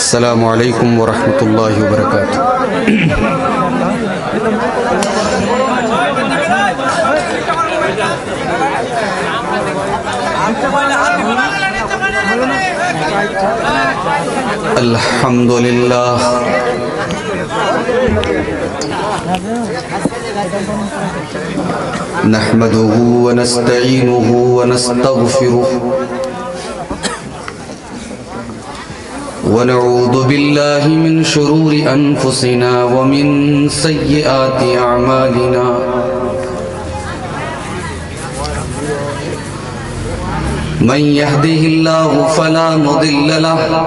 السلام علیکم ورحمۃ اللہ وبرکاتہ۔ الحمد للہ نحمده ونستعینه ونستغفره ونعوذ بالله من شرور أنفسنا ومن سيئات أعمالنا من يهده الله فلا مضل له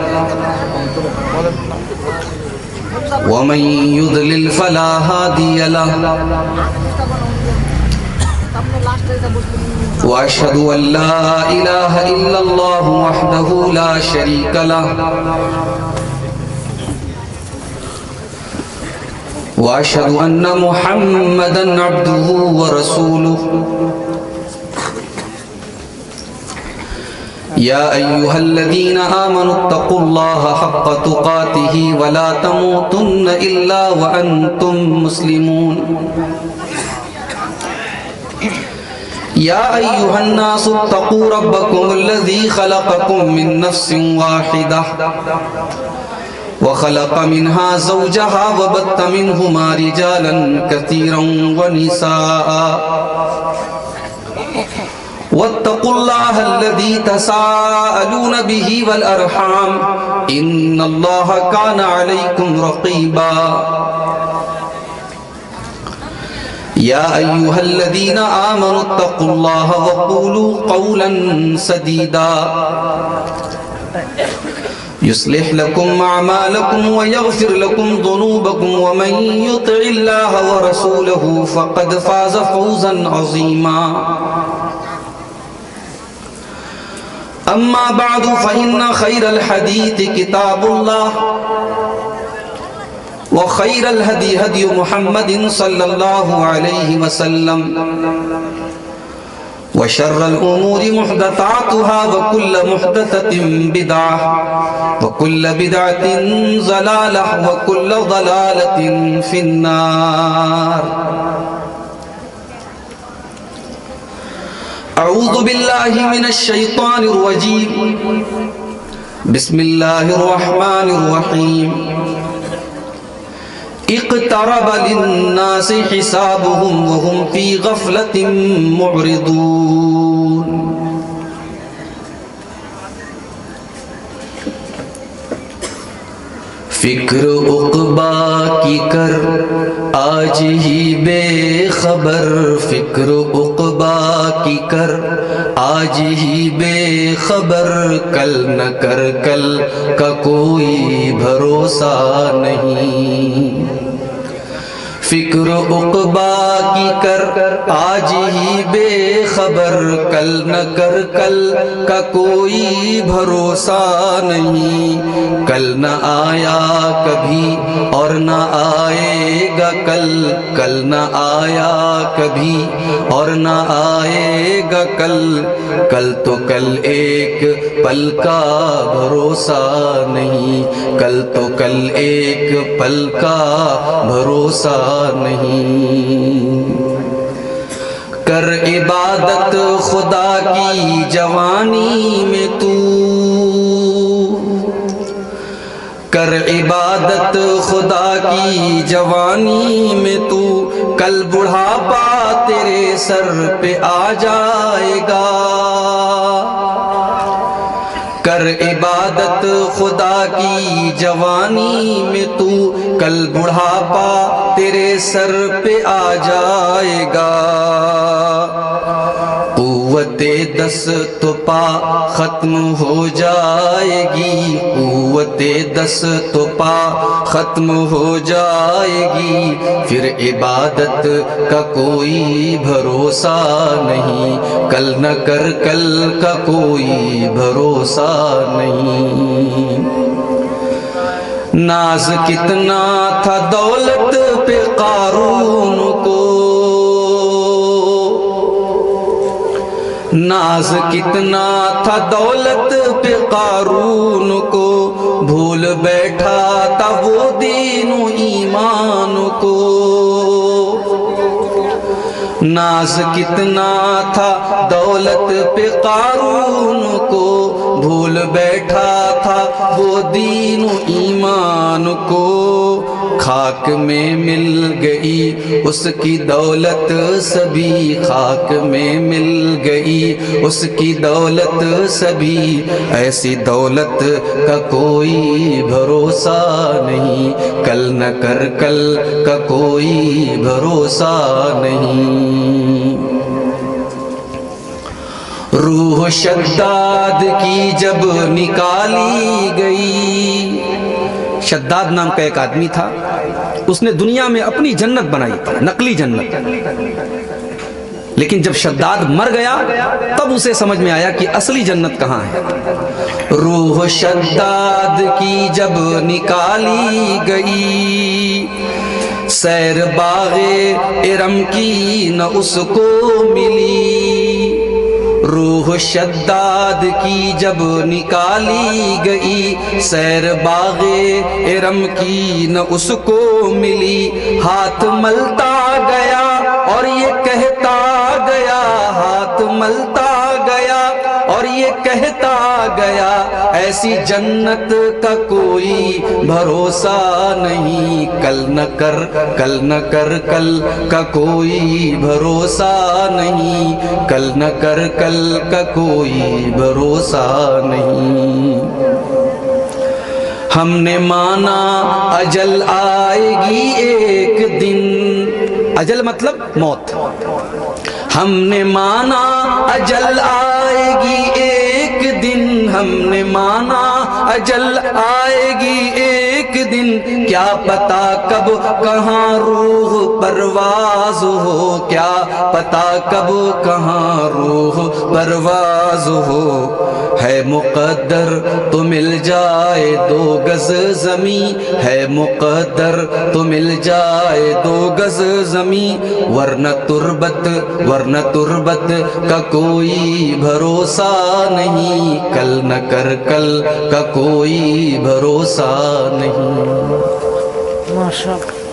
ومن يضلل فلا هادي له وأشهد أن لا إله إلا الله وحده لا شريك له وأشهد أن محمدا عبده ورسوله يا أيها الذين آمنوا اتقوا الله حق تقاته ولا تموتن إلا وأنتم مسلمون يا أيها الناس اتقوا ربكم الذي خلقكم من نفس واحدة وخلق منها زوجها وبث منهما رجالا كثيرا ونساء واتقوا الله الذي تساءلون به والأرحام إن الله كان عليكم رقيبا يا أيها الذين آمنوا اتقوا الله وقولوا قولا سديدا يصلح لكم أعمالكم ويغفر لكم ذنوبكم ومن يطع الله ورسوله فقد فاز فوزا عظيما أما بعد فإن خير الحديث كتاب الله وخير الهدي هدي محمد صلى الله عليه وسلم وشر الأمور محدثاتها وكل محدثة بدعة وكل بدعة ضلالة وكل ضلالة في النار أعوذ بالله من الشيطان الرجيم بسم الله الرحمن الرحيم اقترب للناس حسابهم وهم في غفلة معرضون فکر عقبا کی کر آج ہی بے خبر فکر عقبا کی کر آج ہی بے خبر کل نہ کر کل کا کوئی بھروسہ نہیں فکر عقبا کی کر آج ہی بے خبر کل نہ کر کل کا کوئی بھروسہ نہیں کل نہ آیا کبھی اور نہ آئے گا کل کل نہ آیا کبھی اور نہ آئے گا کل کل تو کل ایک پل کا بھروسہ نہیں کل تو کل ایک پل کا بھروسہ نہیں کر عبادت خدا کی جوانی میں تو کر عبادت خدا کی جوانی میں تو کل بڑھاپا تیرے سر پہ آ جائے گا کر عبادت خدا کی جوانی میں تو کل بڑھاپا تیرے سر پہ آ جائے گا قوت دست پا ختم ہو جائے گی قوت دست پا ختم ہو جائے گی پھر عبادت کا کوئی بھروسہ نہیں کل نہ کر کل کا کوئی بھروسہ نہیں ناز کتنا تھا دولت پہ قارون کو ناز کتنا تھا دولت پہ قارون کو بھول بیٹھا تھا وہ دین و ایمان کو، ناز کتنا تھا دولت پہ قارون کو، بھول بیٹھا تھا وہ دین و ایمان کو، خاک میں مل گئی اس کی دولت سبھی، خاک میں مل گئی اس کی دولت سبھی، ایسی دولت کا کوئی بھروسہ نہیں، کل نہ کر کل کا کوئی بھروسہ نہیں۔ روح شداد کی جب نکالی گئی، شداد نام کا ایک آدمی تھا، اس نے دنیا میں اپنی جنت بنائی تھی، نقلی جنت، لیکن جب شداد مر گیا تب اسے سمجھ میں آیا کہ اصلی جنت کہاں ہے۔ روح شداد کی جب نکالی گئی، سیر باغ ارم کی نہ اس کو ملی، روح شداد کی جب نکالی گئی، سیر باغ ارم کی نہ اس کو ملی، ہاتھ ملتا گیا اور یہ کہتا گیا، ہاتھ ملتا گیا اور یہ کہتا گیا، ایسی جنت کا کوئی بھروسہ نہیں، کل نہ کر کل نہ کر کل کا کوئی بھروسہ نہیں، کل نہ کر کل کا کوئی بھروسہ نہیں۔ ہم نے مانا اجل آئے گی ایک دن، اجل مطلب موت، ہم نے مانا اجل آئے گی ایک دن، ہم نے مانا اجل آئے گی ایک دن، کیا پتا کب کہاں روح پرواز ہو، کیا پتا کب کہاں روح پرواز ہو، ہے مقدر تو مل جائے 2 گز زمین، ہے مقدر تو مل جائے 2 گز زمین، ورنہ تربت کا کوئی بھروسہ نہیں، کل نہ کر کل کا کوئی بھروسہ نہیں۔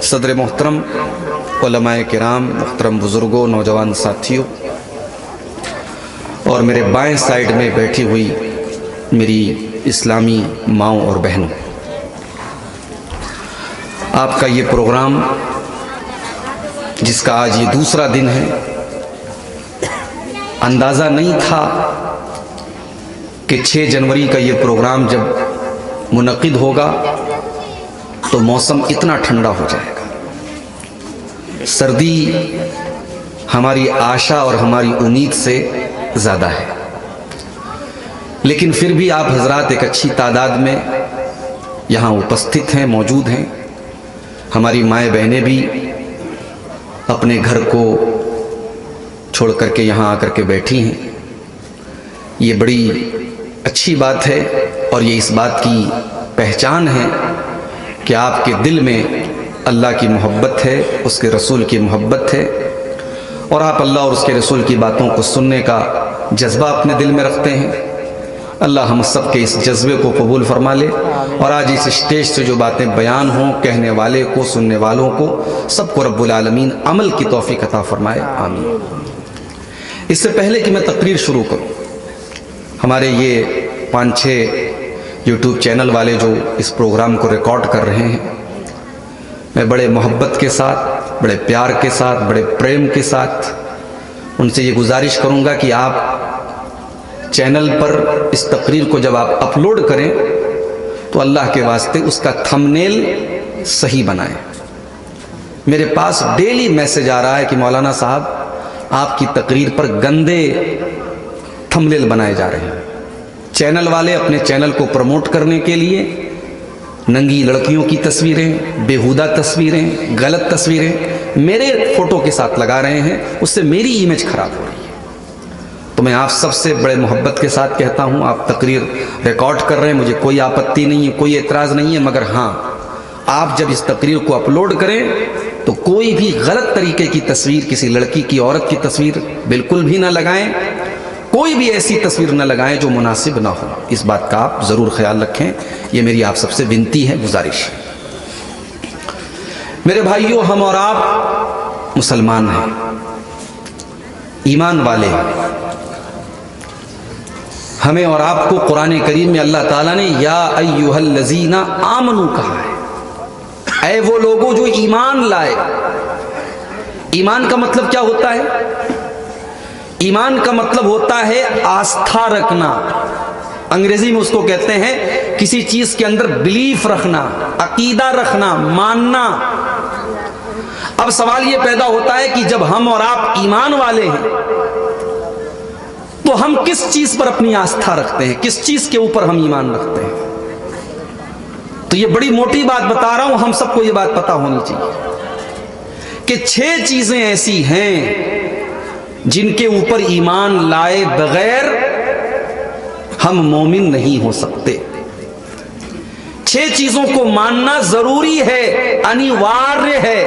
صدر محترم، علماء کرام، محترم بزرگوں، نوجوان ساتھیوں، اور میرے بائیں سائیڈ میں بیٹھی ہوئی میری اسلامی ماؤں اور بہنوں، آپ کا یہ پروگرام جس کا آج یہ دوسرا دن ہے، اندازہ نہیں تھا کہ 6 جنوری کا یہ پروگرام جب منعقد ہوگا تو موسم اتنا ٹھنڈا ہو جائے گا، سردی ہماری آشا اور ہماری امید سے زیادہ ہے، لیکن پھر بھی آپ حضرات ایک اچھی تعداد میں یہاں اپستھت ہیں، موجود ہیں، ہماری مائیں بہنیں بھی اپنے گھر کو چھوڑ کر کے یہاں آ کر کے بیٹھی ہیں، یہ بڑی اچھی بات ہے، اور یہ اس بات کی پہچان ہے کہ آپ کے دل میں اللہ کی محبت ہے، اس کے رسول کی محبت ہے، اور آپ اللہ اور اس کے رسول کی باتوں کو سننے کا جذبہ اپنے دل میں رکھتے ہیں۔ اللہ ہم سب کے اس جذبے کو قبول فرما لے، اور آج اس اسٹیج سے جو باتیں بیان ہوں، کہنے والے کو، سننے والوں کو، سب کو رب العالمین عمل کی توفیق عطا فرمائے، آمین۔ اس سے پہلے کہ میں تقریر شروع کروں، ہمارے یہ 5-6 یوٹیوب چینل والے جو اس پروگرام کو ریکارڈ کر رہے ہیں، میں بڑے محبت کے ساتھ، بڑے پیار کے ساتھ، بڑے پریم کے ساتھ ان سے یہ گزارش کروں گا کہ آپ چینل پر اس تقریر کو جب آپ اپلوڈ کریں تو اللہ کے واسطے اس کا تھمبنیل صحیح بنائیں۔ میرے پاس ڈیلی میسج آ رہا ہے کہ مولانا صاحب آپ کی تقریر پر گندے تھمبنیل بنائے جا رہے ہیں۔ چینل والے اپنے چینل کو پروموٹ کرنے کے لیے ننگی لڑکیوں کی تصویریں، بیہودہ تصویریں، غلط تصویریں میرے فوٹو کے ساتھ لگا رہے ہیں، اس سے میری امیج خراب ہو رہی ہے۔ تو میں آپ سب سے بڑے محبت کے ساتھ کہتا ہوں، آپ تقریر ریکارڈ کر رہے ہیں، مجھے کوئی آپتی نہیں ہے، کوئی اعتراض نہیں ہے، مگر ہاں آپ جب اس تقریر کو اپلوڈ کریں تو کوئی بھی غلط طریقے کی تصویر، کسی لڑکی کی، عورت کی تصویر بالکل بھی نہ لگائیں، کوئی بھی ایسی تصویر نہ لگائیں جو مناسب نہ ہو. اس بات کا آپ ضرور خیال رکھیں. یہ میری آپ سب سے ونتی ہے، گزارش ہے. میرے بھائیوں، ہم اور آپ مسلمان ہیں، ایمان والے ہیں. ہمیں اور آپ کو قرآن کریم میں اللہ تعالیٰ نے یا ایھا الذین آمنو کہا ہے. اے وہ لوگوں جو ایمان لائے. ایمان کا مطلب کیا ہوتا ہے؟ ایمان کا مطلب ہوتا ہے آستھا رکھنا. انگریزی میں اس کو کہتے ہیں کسی چیز کے اندر بلیف رکھنا، عقیدہ رکھنا، ماننا. اب سوال یہ پیدا ہوتا ہے کہ جب ہم اور آپ ایمان والے ہیں تو ہم کس چیز پر اپنی آستھا رکھتے ہیں، کس چیز کے اوپر ہم ایمان رکھتے ہیں؟ تو یہ بڑی موٹی بات بتا رہا ہوں، ہم سب کو یہ بات پتا ہونی چاہیے کہ 6 چیزیں ایسی ہیں جن کے اوپر ایمان لائے بغیر ہم مومن نہیں ہو سکتے. 6 چیزوں کو ماننا ضروری ہے، انیواریہ ہے،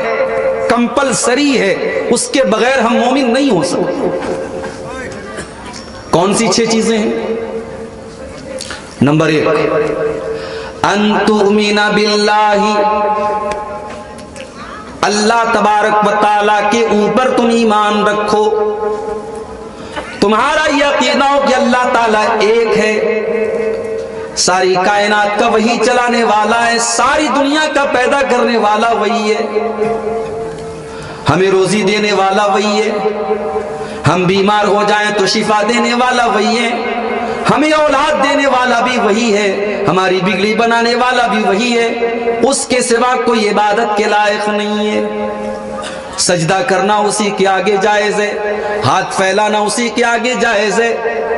کمپلسری ہے. اس کے بغیر ہم مومن نہیں ہو سکتے. کون سی 6 چیزیں ہیں؟ نمبر 1، ان تؤمن باللہ، اللہ تبارک و تعالیٰ کے اوپر تم ایمان رکھو. تمہارا یہ عقیدہ ہو کہ اللہ تعالیٰ ایک ہے، ساری کائنات کا وہی چلانے والا ہے، ساری دنیا کا پیدا کرنے والا وہی ہے، ہمیں روزی دینے والا وہی ہے، ہم بیمار ہو جائیں تو شفا دینے والا وہی ہے، ہمیں اولاد دینے والا بھی وہی ہے، ہماری بگڑی بنانے والا بھی وہی ہے. اس کے سوا کوئی عبادت کے لائق نہیں ہے. سجدہ کرنا اسی کے آگے جائز ہے، ہاتھ پھیلانا اسی کے آگے جائز ہے،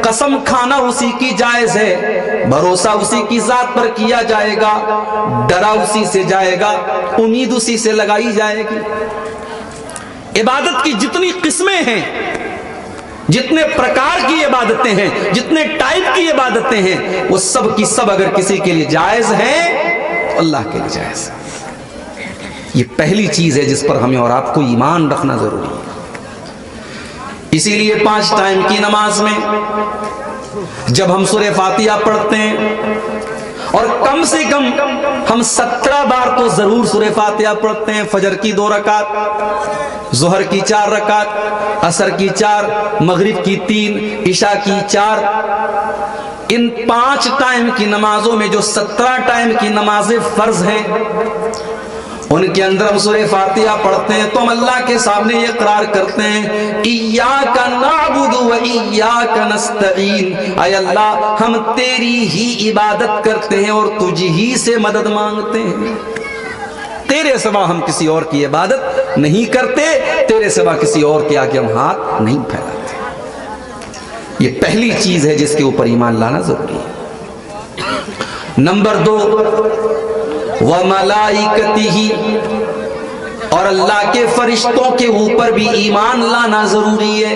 قسم کھانا اسی کی جائز ہے، بھروسہ اسی کی ذات پر کیا جائے گا، ڈرا اسی سے جائے گا، امید اسی سے لگائی جائے گی. عبادت کی جتنی قسمیں ہیں، جتنے پرکار کی عبادتیں ہیں، جتنے ٹائپ کی عبادتیں ہیں، وہ سب کی سب اگر کسی کے لیے جائز ہیں تو اللہ کے لیے جائز ہے. یہ پہلی چیز ہے جس پر ہمیں اور آپ کو ایمان رکھنا ضروری ہے. اسی لیے 5 ٹائم کی نماز میں جب ہم سورہ فاتحہ پڑھتے ہیں، اور کم سے کم ہم 17 بار تو ضرور سورہ فاتحہ پڑھتے ہیں. فجر کی 2 رکعت، ظہر کی 4 رکعت، عصر کی 4، مغرب کی 3، عشاء کی 4. ان 5 ٹائم کی نمازوں میں جو 17 ٹائم کی نمازیں فرض ہیں، ان کے اندر ہم سورہ فاتحہ پڑھتے ہیں تو ہم اللہ کے سامنے یہ اقرار کرتے ہیں ایاک نعبد و ایاک نستعین، اے اللہ ہم تیری ہی عبادت کرتے ہیں اور تجھ ہی سے مدد مانگتے ہیں. تیرے سوا ہم کسی اور کی عبادت نہیں کرتے، تیرے سوا کسی اور کے آگے ہم ہاتھ نہیں پھیلاتے. یہ پہلی چیز ہے جس کے اوپر ایمان لانا ضروری ہے. نمبر 2، وَمَلَائِكَتِهِ، اور اللہ کے فرشتوں کے اوپر بھی ایمان لانا ضروری ہے.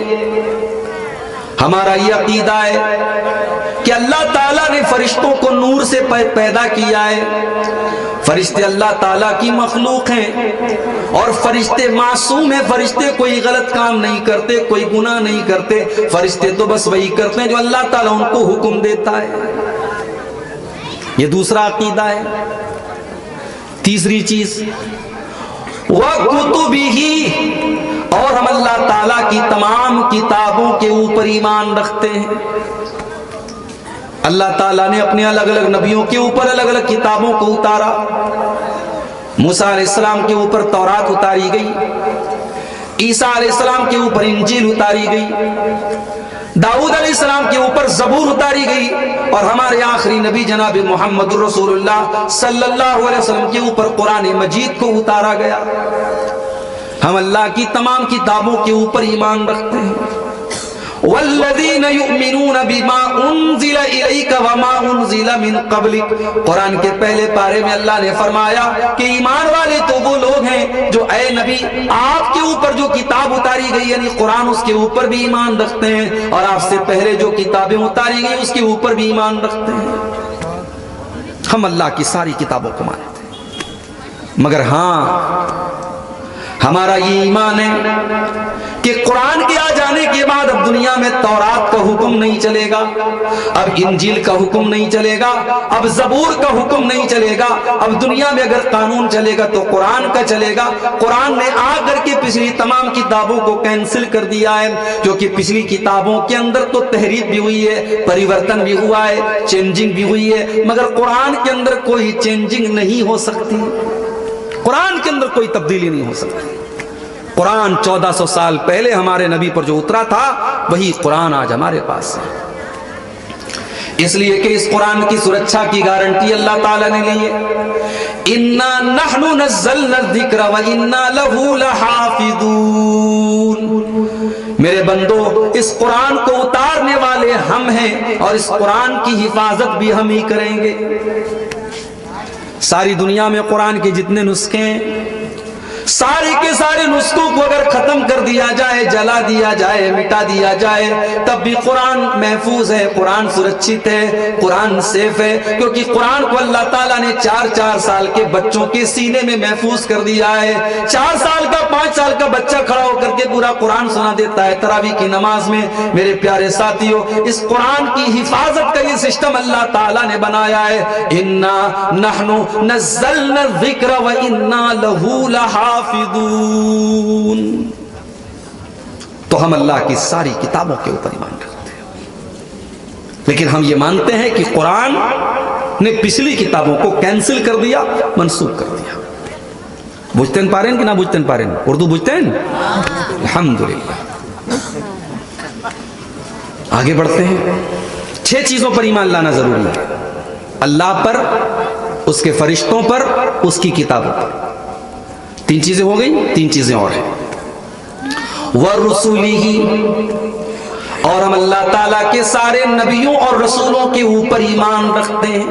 ہمارا یہ عقیدہ ہے کہ اللہ تعالیٰ نے فرشتوں کو نور سے پیدا کیا ہے. فرشتے اللہ تعالیٰ کی مخلوق ہیں اور فرشتے معصوم ہیں. فرشتے کوئی غلط کام نہیں کرتے، کوئی گناہ نہیں کرتے. فرشتے تو بس وہی کرتے ہیں جو اللہ تعالیٰ ان کو حکم دیتا ہے. یہ دوسرا عقیدہ ہے. تیسری چیز، وَكُتُبِهِ، اور ہم اللہ تعالیٰ کی تمام کتابوں کے اوپر ایمان رکھتے ہیں. اللہ تعالیٰ نے اپنے الگ الگ نبیوں کے اوپر الگ الگ کتابوں کو اتارا. موسیٰ علیہ السلام کے اوپر تورات اتاری گئی، عیسیٰ علیہ السلام کے اوپر انجیل اتاری گئی، داؤد علیہ السلام کے اوپر زبور اتاری گئی، اور ہمارے آخری نبی جناب محمد رسول اللہ صلی اللہ علیہ وسلم کے اوپر قرآن مجید کو اتارا گیا. ہم اللہ کی تمام کتابوں کے اوپر ایمان رکھتے ہیں. والذین یؤمنون بما انزل الیک وما انزل من قبلک، قرآن کے پہلے پارے میں اللہ نے فرمایا کہ ایمان والے تو وہ لوگ ہیں جو اے نبی آپ کے اوپر جو کتاب اتاری گئی یعنی قرآن، اس کے اوپر بھی ایمان رکھتے ہیں، اور آپ سے پہلے جو کتابیں اتاری گئی اس کے اوپر بھی ایمان رکھتے ہیں. ہم اللہ کی ساری کتابوں کو مانتے ہیں، مگر ہاں ہمارا یہ ایمان ہے کہ قرآن کے آ جانے کے بعد اب دنیا میں تورات کا حکم نہیں چلے گا، اب انجیل کا حکم نہیں چلے گا، اب زبور کا حکم نہیں چلے گا، اب دنیا میں اگر قانون چلے گا تو قرآن کا چلے گا۔ قرآن نے آ کر کے پچھلی تمام کتابوں کو کینسل کر دیا ہے، کیونکہ پچھلی کتابوں کے اندر تو تحریف بھی ہوئی ہے، پریورتن بھی ہوا ہے، چینجنگ بھی ہوئی ہے، مگر قرآن کے اندر کوئی چینجنگ نہیں ہو سکتی، قرآن کے اندر کوئی تبدیلی نہیں ہو سکتی۔ قرآن 1400 سال پہلے ہمارے نبی پر جو اترا تھا وہی قرآن آج ہمارے پاس ہے۔ اس لیے کہ اس قرآن کی سرکشا کی گارنٹی اللہ تعالیٰ نے لی ہے، اِنَّا نَحْنُ نَزَّلْنَا الذِّكْرَ وَإِنَّا لَهُ لَحَافِظُونَ۔ میرے بندو، اس قرآن کو اتارنے والے ہم ہیں اور اس قرآن کی حفاظت بھی ہم ہی کریں گے۔ ساری دنیا میں قرآن کے جتنے نسخے ہیں، سارے کے سارے نسخوں کو اگر ختم کر دیا جائے، جلا دیا جائے، مٹا دیا جائے، تب بھی قرآن محفوظ ہے، قرآن سرکشت ہے، قرآن سیف ہے، کیونکہ قرآن کو اللہ تعالیٰ نے 4 سال کے بچوں کے سینے میں محفوظ کر دیا ہے۔ 4 سال کا 5 سال کا بچہ کھڑا ہو کر کے پورا قرآن سنا دیتا ہے تراویح کی نماز میں۔ میرے پیارے ساتھیوں، اس قرآن کی حفاظت کا یہ سسٹم اللہ تعالیٰ نے بنایا ہے، اِنَّا نَحْنُ نَزَّلْنَا الذِّكْرَ وَإِنَّا لَهُ لَحَافِظُونَ۔ تو ہم اللہ کی ساری کتابوں کے اوپر ایمان رکھتے ہیں، لیکن ہم یہ مانتے ہیں کہ قرآن نے پچھلی کتابوں کو کینسل کر دیا، منسوخ کر دیا۔ بوجھتے ہیں پارین کہ نہ بوجھتے ہیں پارین؟ اردو بوجھتے ہیں؟ الحمدللہ۔ آگے بڑھتے ہیں۔ 6 چیزوں پر ایمان لانا ضروری ہے، اللہ پر، اس کے فرشتوں پر، اس کی کتابوں پر۔ 3 چیزیں ہو گئی، 3 چیزیں اور ہیں۔ وَرُسُلِهِ، اور ہم اللہ تعالیٰ کے سارے نبیوں اور رسولوں کے اوپر ایمان رکھتے ہیں۔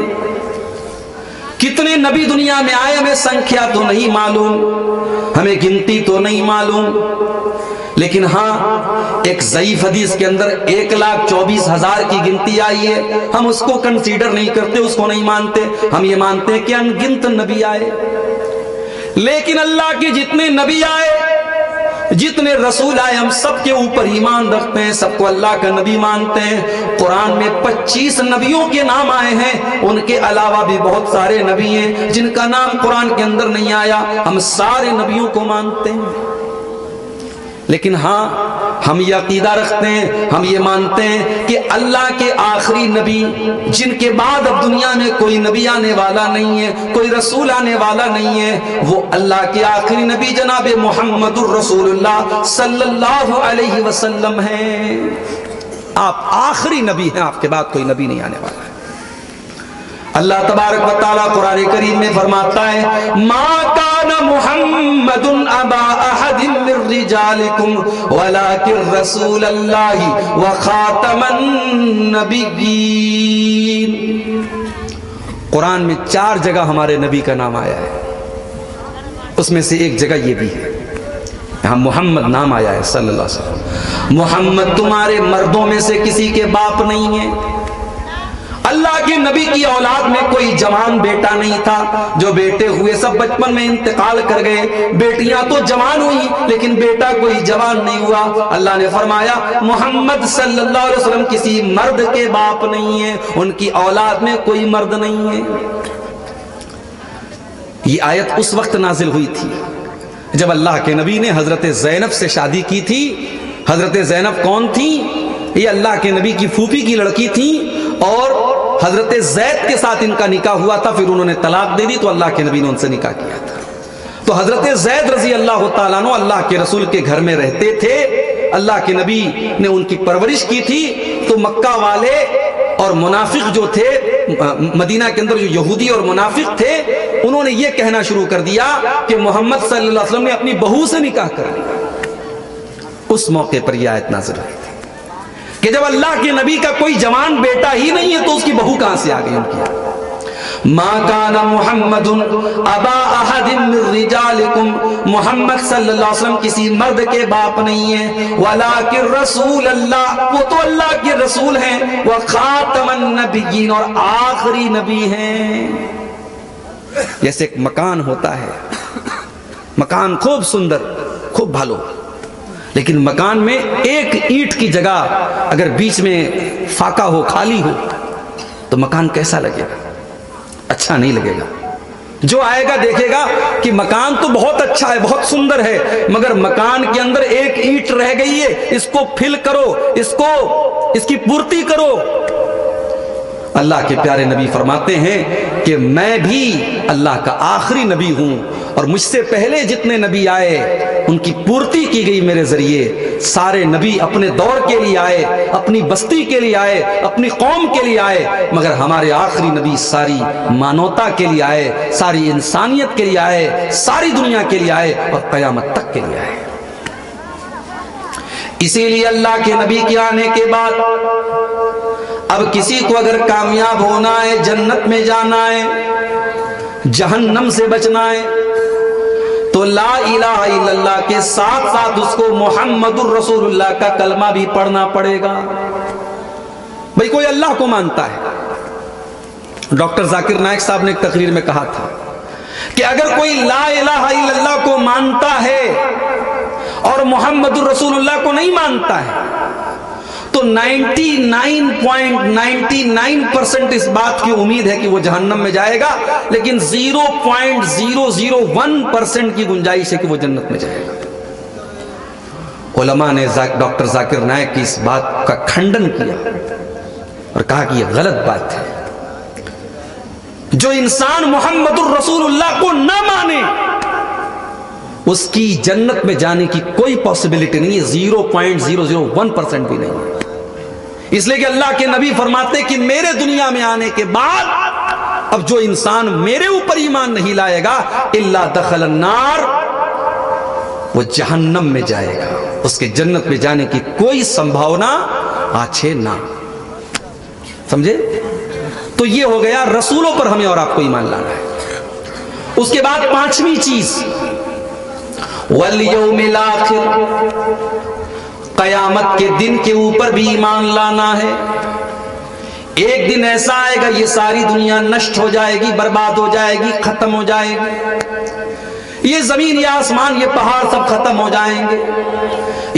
کتنے نبی دنیا میں آئے ہمیں سنکھیا تو نہیں معلوم، ہمیں گنتی تو نہیں معلوم، لیکن ہاں ایک ضعیف حدیث کے اندر 1,24,000 کی گنتی آئی ہے، ہم اس کو کنسیڈر نہیں کرتے، اس کو نہیں مانتے، ہم یہ مانتے ہیں کہ انگنت نبی آئے۔ لیکن اللہ کے جتنے نبی آئے، جتنے رسول آئے، ہم سب کے اوپر ایمان رکھتے ہیں، سب کو اللہ کا نبی مانتے ہیں۔ قرآن میں 25 نبیوں کے نام آئے ہیں، ان کے علاوہ بھی بہت سارے نبی ہیں جن کا نام قرآن کے اندر نہیں آیا، ہم سارے نبیوں کو مانتے ہیں۔ لیکن ہاں ہم یہ عقیدہ رکھتے ہیں، ہم یہ مانتے ہیں کہ اللہ کے آخری نبی، جن کے بعد اب دنیا میں کوئی نبی آنے والا نہیں ہے، کوئی رسول آنے والا نہیں ہے، وہ اللہ کے آخری نبی جناب محمد الرسول اللہ صلی اللہ علیہ وسلم ہیں۔ آپ آخری نبی ہیں، آپ کے بعد کوئی نبی نہیں آنے والا ہے۔ اللہ تبارک و تعالیٰ قرآن کریم میں فرماتا ہے، ما کان محمد ابا احد من رجالکم ولکن رسول اللہ وخاتم النبیین۔ قرآن میں 4 جگہ ہمارے نبی کا نام آیا ہے، اس میں سے ایک جگہ یہ بھی ہے، یہاں محمد نام آیا ہے صلی اللہ علیہ وسلم۔ محمد تمہارے مردوں میں سے کسی کے باپ نہیں ہے۔ اللہ کے نبی کی اولاد میں کوئی جوان بیٹا نہیں تھا، جو بیٹے ہوئے سب بچپن میں انتقال کر گئے، بیٹیاں تو جوان ہوئی لیکن بیٹا کوئی جوان نہیں ہوا۔ اللہ نے فرمایا محمد صلی اللہ علیہ وسلم کسی مرد کے باپ نہیں ہیں، ان کی اولاد میں کوئی مرد نہیں ہے۔ یہ آیت اس وقت نازل ہوئی تھی جب اللہ کے نبی نے حضرت زینب سے شادی کی تھی۔ حضرت زینب کون تھی؟ یہ اللہ کے نبی کی پھوپھی کی لڑکی تھی، اور حضرت زید کے ساتھ ان کا نکاح ہوا تھا، پھر انہوں نے طلاق دے دی تو اللہ کے نبی نے ان سے نکاح کیا تھا۔ تو حضرت زید رضی اللہ تعالیٰ عنہ اللہ کے رسول کے گھر میں رہتے تھے، اللہ کے نبی نے ان کی پرورش کی تھی۔ تو مکہ والے اور منافق جو تھے، مدینہ کے اندر جو یہودی اور منافق تھے، انہوں نے یہ کہنا شروع کر دیا کہ محمد صلی اللہ علیہ وسلم نے اپنی بہو سے نکاح کر لیا۔ اس موقع پر یہ آیت نازل ہوئی تھی کہ جب اللہ کے نبی کا کوئی جوان بیٹا ہی نہیں ہے تو اس کی بہو کہاں سے آ گئی ان کی؟ ما کان محمد ابا احد من رجالکم، محمد صلی اللہ علیہ وسلم کسی مرد کے باپ نہیں ہے، ولکن رسول اللہ، وہ تو اللہ کے رسول ہیں، وخاتم النبیین، اور آخری نبی ہیں۔ جیسے ایک مکان ہوتا ہے، مکان خوب سندر، خوب بھالو، لیکن مکان میں ایک اینٹ کی جگہ اگر بیچ میں فاقہ ہو، خالی ہو، تو مکان کیسا لگے گا؟ اچھا نہیں لگے گا۔ جو آئے گا دیکھے گا کہ مکان تو بہت اچھا ہے، بہت سندر ہے، مگر مکان کے اندر ایک اینٹ رہ گئی ہے، اس کو فل کرو، اس کی پورتی کرو۔ اللہ کے پیارے نبی فرماتے ہیں کہ میں بھی اللہ کا آخری نبی ہوں، اور مجھ سے پہلے جتنے نبی آئے ان کی پورتی کی گئی میرے ذریعے۔ سارے نبی اپنے دور کے لیے آئے، اپنی بستی کے لیے آئے، اپنی قوم کے لیے آئے، مگر ہمارے آخری نبی ساری مانوتا کے لیے آئے، ساری انسانیت کے لیے آئے، ساری دنیا کے لیے آئے اور قیامت تک کے لیے آئے۔ اسی لیے اللہ کے نبی کے آنے کے بعد اب کسی کو اگر کامیاب ہونا ہے، جنت میں جانا ہے، جہنم سے بچنا ہے، تو لا الہ الا اللہ کے ساتھ ساتھ اس کو محمد الرسول اللہ کا کلمہ بھی پڑھنا پڑے گا۔ بھئی کوئی اللہ کو مانتا ہے، ڈاکٹر ذاکر نائک صاحب نے ایک تقریر میں کہا تھا کہ اگر کوئی لا الہ الا اللہ کو مانتا ہے اور محمد الرسول اللہ کو نہیں مانتا ہے تو 99.99% اس بات کی امید ہے کہ وہ جہنم میں جائے گا، لیکن 0.001% کی گنجائش ہے کہ وہ جنت میں جائے گا۔ علماء نے ڈاکٹر ذاکر نائک کی اس بات کا کھنڈن کیا اور کہا کہ یہ غلط بات ہے۔ جو انسان محمد الرسول اللہ کو نہ مانے اس کی جنت میں جانے کی کوئی پاسبلٹی نہیں ہے، 0.001% بھی نہیں ہے۔ اس لیے کہ اللہ کے نبی فرماتے کہ میرے دنیا میں آنے کے بعد اب جو انسان میرے اوپر ایمان نہیں لائے گا الا دخل النار، وہ جہنم میں جائے گا، اس کے جنت میں جانے کی کوئی سمبھاونا آچھے نہ۔ سمجھے؟ تو یہ ہو گیا رسولوں پر ہمیں اور آپ کو ایمان لانا ہے۔ اس کے بعد پانچویں چیز والیوم الاخر، قیامت کے دن کے اوپر بھی ایمان لانا ہے۔ ایک دن ایسا آئے گا یہ ساری دنیا نشٹ ہو جائے گی، برباد ہو جائے گی، ختم ہو جائے گی، یہ زمین یا آسمان یہ پہاڑ سب ختم ہو جائیں گے۔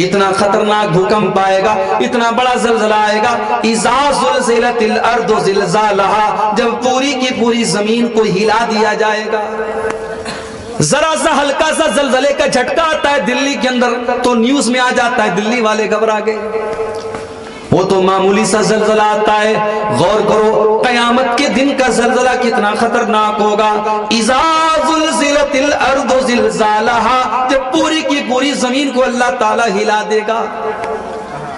اتنا خطرناک بھوکمپ آئے گا، اتنا بڑا زلزلہ آئے گا، اذا زلزلت الارض زلزالہا، جب پوری کی پوری زمین کو ہلا دیا جائے گا۔ ذرا سا ہلکا سا زلزلے کا جھٹکا آتا ہے دلی کے اندر تو نیوز میں آ جاتا ہے دلی والے گھبرا گئے، وہ تو معمولی سا زلزلہ آتا ہے۔ غور کرو قیامت کے دن کا زلزلہ کتنا خطرناک ہوگا۔ اذا زلزلت الارض زلزالہا، جب پوری کی پوری زمین کو اللہ تعالی ہلا دے گا،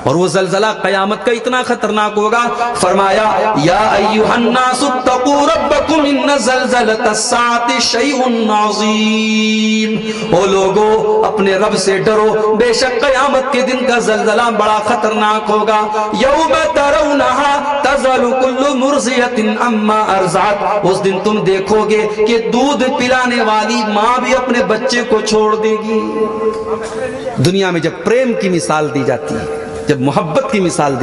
اور وہ زلزلہ قیامت کا اتنا خطرناک ہوگا۔ فرمایا یا ایھا الناس اتقوا ربکم ان زلزلۃ الساعۃ شیء عظیم، او لوگو اپنے رب سے ڈرو، بے شک قیامت کے دن کا زلزلہ بڑا خطرناک ہوگا۔ یوم ترونھا تذہل کل مرضعۃ عما ارضعت، اس دن تم دیکھو گے کہ دودھ پلانے والی ماں بھی اپنے بچے کو چھوڑ دے گی۔ دنیا میں جب پریم کی مثال دی جاتی ہے، جب محبت کی مثال دی